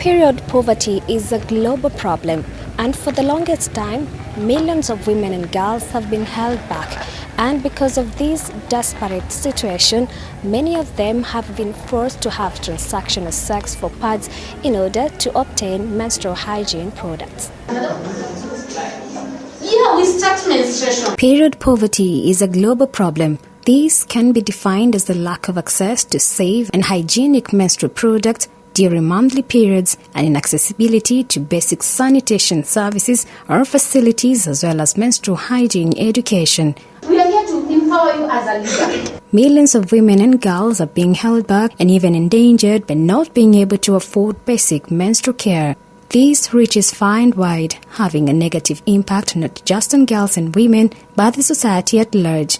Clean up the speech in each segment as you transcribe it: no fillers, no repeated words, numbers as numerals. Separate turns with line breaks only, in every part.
Period poverty is a global problem, and for the longest time, millions of women and girls have been held back. And because of this desperate situation, many of them have been forced to have transactional sex for pads in order to obtain menstrual hygiene products.
We start menstruation.
Period poverty is a global problem. This can be defined as the lack of access to safe and hygienic menstrual products during monthly periods and inaccessibility to basic sanitation services or facilities, as well as menstrual hygiene education.
We are here to empower you as a leader.
Millions of women and girls are being held back and even endangered by not being able to afford basic menstrual care. This reaches far and wide, having a negative impact not just on girls and women, but the society at large.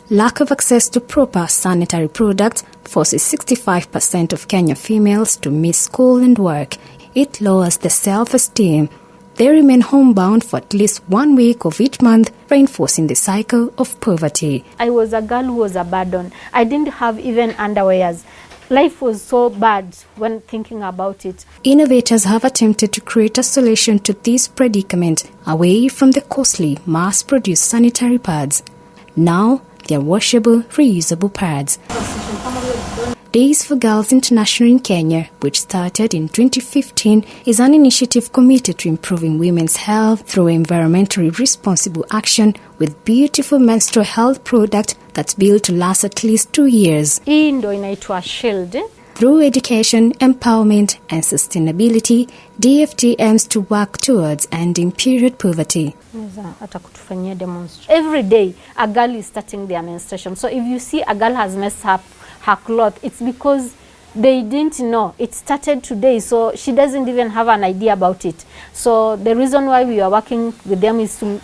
Lack of access to proper sanitary products forces 65% of Kenyan females to miss school and work. It lowers their self-esteem. They remain homebound for at least 1 week of each month, reinforcing the cycle of poverty.
I was a girl who was abandoned. I didn't have even underwears. Life was so bad when thinking about it.
Innovators have attempted to create a solution to this predicament away from the costly, mass-produced sanitary pads. Now, they are washable, reusable pads. Days for Girls International in Kenya, which started in 2015, is an initiative committed to improving women's health through environmentally responsible action with beautiful menstrual health product that's built to last at least 2 years.
Hii ndo inaitwa Shield.
Through education, empowerment, and sustainability, DFT aims to work towards ending period poverty.
Every day, a girl is starting their menstruation. So if you see a girl has messed up her cloth, it's because they didn't know. It started today, so she doesn't even have an idea about it. So the reason why we are working with them is to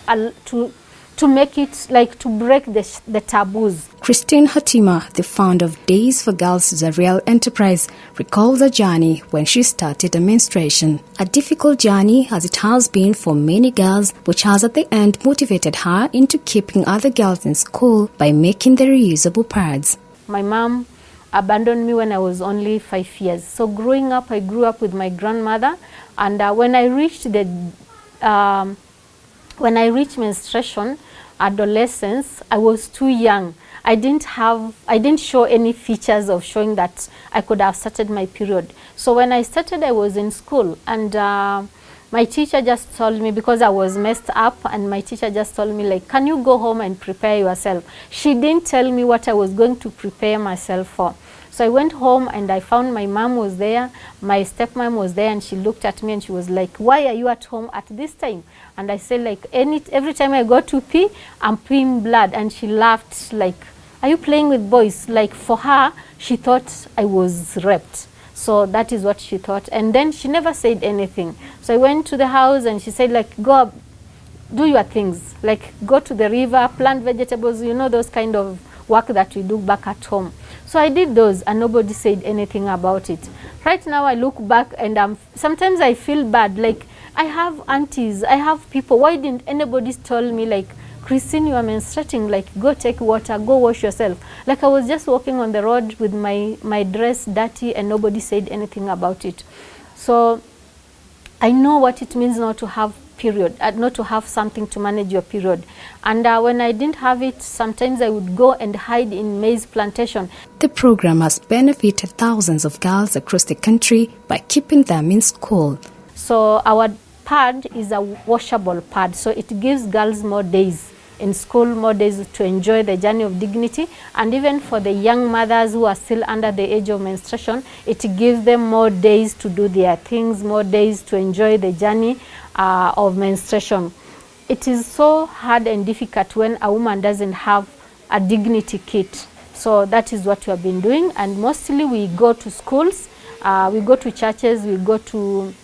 make it, like, to break the taboos.
Christine Hatima, the founder of Days for Girls is a real enterprise, recalls a journey when she started a menstruation. A difficult journey as it has been for many girls, which has at the end motivated her into keeping other girls in school by making the reusable pads.
My mom abandoned me when I was only 5 years. So growing up, I grew up with my grandmother, and when I reached menstruation, adolescence, I was too young. I didn't show any features of showing that I could have started my period. So when I started, I was in school, and my teacher just told me, because I was messed up, and my teacher just told me, like, can you go home and prepare yourself? She didn't tell me what I was going to prepare myself for. So I went home and I found my mom was there, my stepmom was there, and she looked at me and she was like, why are you at home at this time? And I said, like, every time I go to pee, I'm peeing blood. And she laughed, like, are you playing with boys? Like, for her, she thought I was raped. So that is what she thought. And then she never said anything. So I went to the house and she said, like, go up, do your things. Like, go to the river, plant vegetables, you know, those kind of work that we do back at home. So I did those and nobody said anything about it. Right now I look back and sometimes I feel bad. Like, I have aunties, I have people. Why didn't anybody tell me, like, Christine, you are menstruating, like, go take water, go wash yourself. Like, I was just walking on the road with my dress dirty and nobody said anything about it. So I know what it means not to have period, not to have something to manage your period. And when I didn't have it, sometimes I would go and hide in maize plantation.
The program has benefited thousands of girls across the country by keeping them in school.
So our pad is a washable pad, so it gives girls more days in school, more days to enjoy the journey of dignity. And even for the young mothers who are still under the age of menstruation, it gives them more days to do their things, more days to enjoy the journey of menstruation. It is so hard and difficult when a woman doesn't have a dignity kit. So that is what we have been doing, and mostly we go to schools, we go to churches, we go to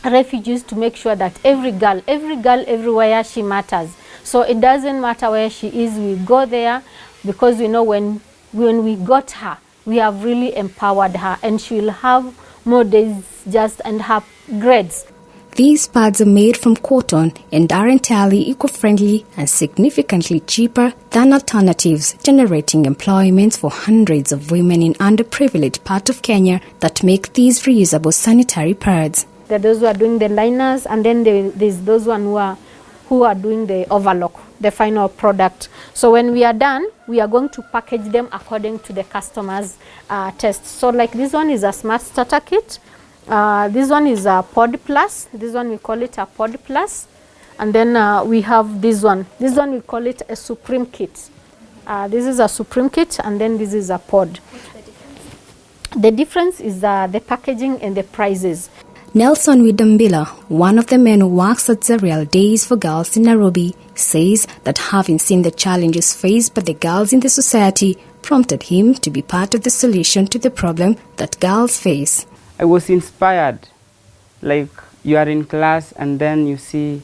refugees to make sure that every girl everywhere, she matters. So it doesn't matter where she is, we go there because we know when we got her, we have really empowered her, and she will have more days just and have grades.
These pads are made from cotton and are entirely eco-friendly and significantly cheaper than alternatives, generating employment for hundreds of women in underprivileged part of Kenya that make these reusable sanitary pads.
There are those who are doing the liners, and then there's those who are doing the overlock, the final product. So when we are done, we are going to package them according to the customer's taste. So like this one is a Smart Starter Kit. This one is a Pod Plus. This one we call it a Pod Plus. And then we have this one. This one we call it a Supreme Kit. This is a Supreme Kit, and then this is a Pod. The difference is the packaging and the prices.
Nelson Widambila, one of the men who works at the Real Days for Girls in Nairobi, says that having seen the challenges faced by the girls in the society prompted him to be part of the solution to the problem that girls face.
I was inspired, like you are in class and then you see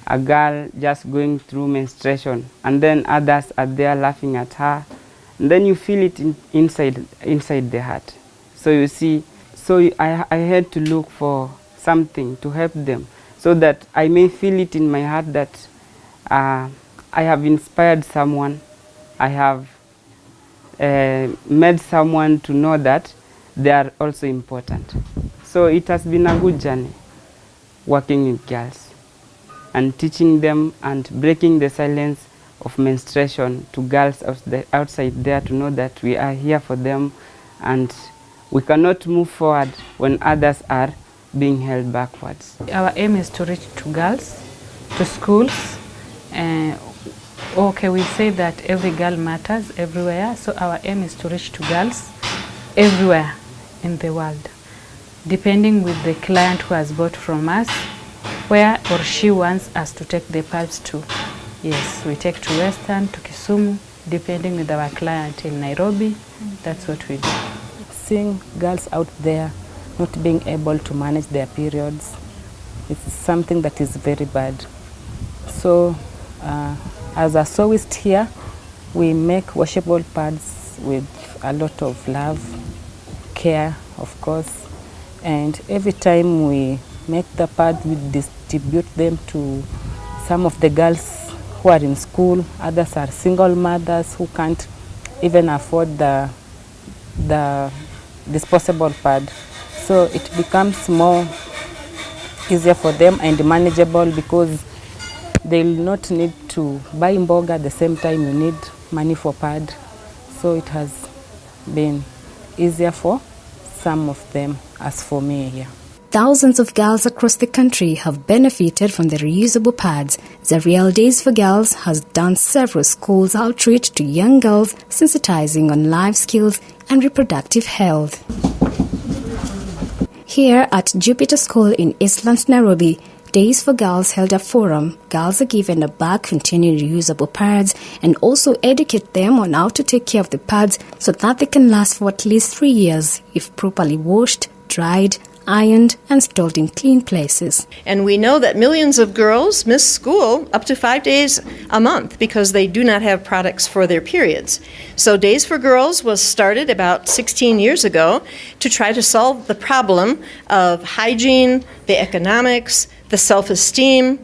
a girl just going through menstruation, and then others are there laughing at her, and then you feel it inside the heart. So you see, I had to look for something to help them, so that I may feel it in my heart that I have inspired someone, I have made someone to know that they are also important. So it has been a good journey working with girls and teaching them and breaking the silence of menstruation to girls outside there, to know that we are here for them and we cannot move forward when others are being held backwards.
Our aim is to reach to girls, to schools. Okay, we say that every girl matters everywhere, so our aim is to reach to girls everywhere in the world, depending with the client who has bought from us, where or she wants us to take the pads to. Yes, we take to Western, to Kisumu, depending with our client in Nairobi. That's what we do.
Seeing girls out there not being able to manage their periods, it's something that is very bad. So as a sewist here, we make washable pads with a lot of love, care, of course, and every time we make the pads, we distribute them to some of the girls who are in school. Others are single mothers who can't even afford the disposable pad. So it becomes more easier for them and manageable, because they'll not need to buy mboga at the same time you need money for pad. So it has been easier for some of them, as for me here.
Thousands of girls across the country have benefited from the reusable pads. The Real Days for Girls has done several schools outreach to young girls, sensitizing on life skills and reproductive health. Here at Jupiter School in Eastlands, Nairobi, Days for Girls held a forum. Girls are given a bag containing reusable pads and also educate them on how to take care of the pads so that they can last for at least 3 years if properly washed, dried, ironed and stored in clean places.
And we know that millions of girls miss school up to 5 days a month because they do not have products for their periods. So Days for Girls was started about 16 years ago to try to solve the problem of hygiene, the economics, the self-esteem.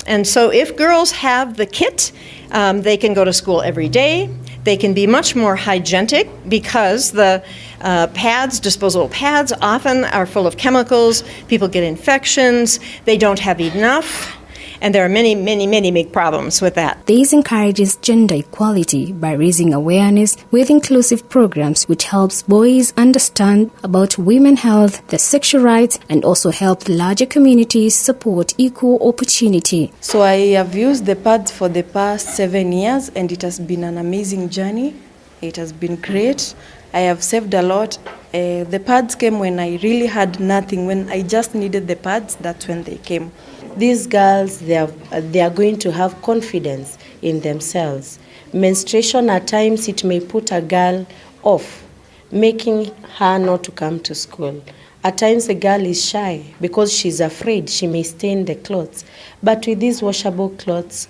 And so if girls have the kit, they can go to school every day. They can be much more hygienic because the pads, disposable pads, often are full of chemicals. People get infections. They don't have enough. And there are many big problems with that.
This encourages gender equality by raising awareness with inclusive programs which helps boys understand about women's health, their sexual rights, and also help larger communities support equal opportunity.
So I have used the pads for the past 7 years and it has been an amazing journey. It has been great. I have saved a lot. The pads came when I really had nothing, when I just needed the pads. That's when they came.
These girls, they are going to have confidence in themselves. Menstruation at times, it may put a girl off, making her not to come to school. At times a girl is shy because she's afraid she may stain the clothes. But with these washable clothes,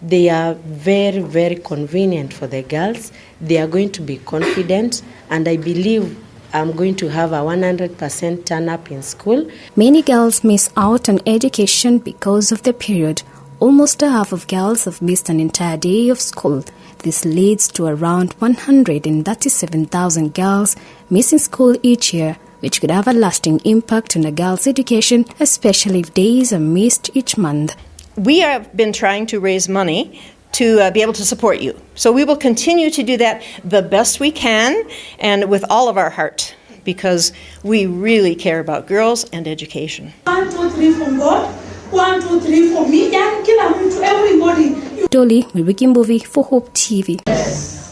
they are very convenient for the girls. They are going to be confident, and I believe I'm going to have a 100% turn up in school.
Many girls miss out on education because of the period. Almost half of girls have missed an entire day of school. This leads to around 137,000 girls missing school each year, which could have a lasting impact on a girl's education, especially if days are missed each month.
We have been trying to raise money to be able to support you. So we will continue to do that the best we can and with all of our heart, because we really care about girls and education.
1, 2, 3 from God, 1, 2, 3 for me, and kill to everybody.
Dolly Mwikimbovi for Hope TV.
Yes.